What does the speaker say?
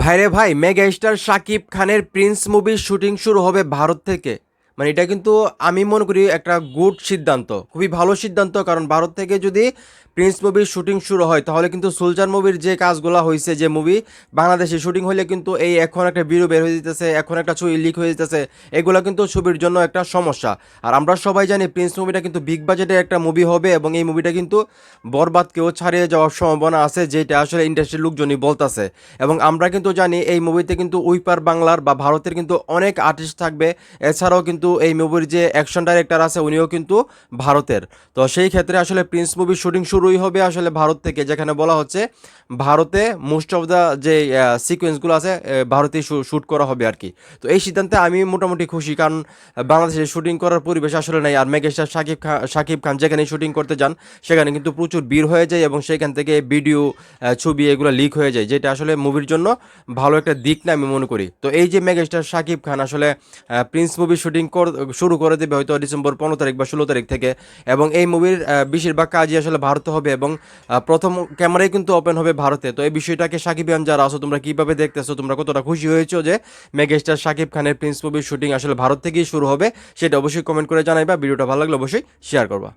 ভাইরে ভাই, mega star Shakib খানের প্রিন্স মুভির শুটিং শুরু হবে ভারত থেকে। মানে এটা কিন্তু আমি মনে করি একটা গুড সিদ্ধান্ত, খুবই ভালো সিদ্ধান্ত। কারণ ভারত থেকে যদি প্রিন্স মুভির শুটিং শুরু হয় তাহলে কিন্তু সুলজান মুভির যে কাজগুলো হয়েছে, যে মুভি বাংলাদেশে শুটিং হলে কিন্তু এই এখন একটা ভিডিও বের হয়ে যেতেছে, এখন একটা ছবি লিক হয়ে যেতেছে, এগুলো কিন্তু ছবির জন্য একটা সমস্যা। আর আমরা সবাই জানি প্রিন্স মুভিটা কিন্তু বিগ বাজেটের একটা মুভি হবে এবং এই মুভিটা কিন্তু বরবাদকেও ছাড়িয়ে যাওয়ার সম্ভাবনা আছে, যেটা আসলে ইন্ডাস্ট্রির লোকজনই বলতেছে। এবং আমরা কিন্তু জানি এই মুভিতে কিন্তু উইপার বাংলার বা ভারতের কিন্তু অনেক আর্টিস্ট থাকবে। এছাড়াও কিন্তু এই মুভির যে অ্যাকশন ডাইরেক্টর আছে উনিও কিন্তু ভারতের। তো সেই ক্ষেত্রে আসলে প্রিন্স মুভির শুটিং শুরুই হবে আসলে ভারত থেকে, যেখানে বলা হচ্ছে ভারতে মোস্ট অফ দ্য যে সিকোয়েন্সগুলো আছে ভারতেই শ্যুট করা হবে আর কি। তো এই সিদ্ধান্তে আমি মোটামুটি খুশি, কারণ বাংলাদেশে শুটিং করার পরিবেশ আসলে নাই। আর মেগাস্টার শাকিব খান যেখানে শুটিং করতে যান সেখানে কিন্তু প্রচুর ভিড় হয়ে যায় এবং সেখান থেকে ভিডিও ছবি এগুলো লিক হয়ে যায়, যেটা আসলে মুভির জন্য ভালো একটা দিক না আমি মনে করি। তো এই যে মেগাস্টার শাকিব খান আসলে প্রিন্স মুভির শুটিং শুরু করে দেবে হয়তো ডিসেম্বর 15 তারিখ বা 16 তারিখ থেকে। এবং এই মুভির বেশিরভাগ কাজই আসলে ভারতে হবে এবং প্রথম ক্যামেরাই কিন্তু ওপেন হবে ভারতে। তো এই বিষয়টাকে শাকিবিয়ান যারা আছো তোমরা কিভাবে দেখতেছো, তোমরা কতটা খুশি হয়েছো যে মেগাস্টার শাকিব খানের প্রিন্স মুভির শুটিং আসলে ভারত থেকেই শুরু হবে, সেটা অবশ্যই কমেন্ট করে জানাইবা। ভিডিওটা ভালো লাগলে অবশ্যই শেয়ার করবা।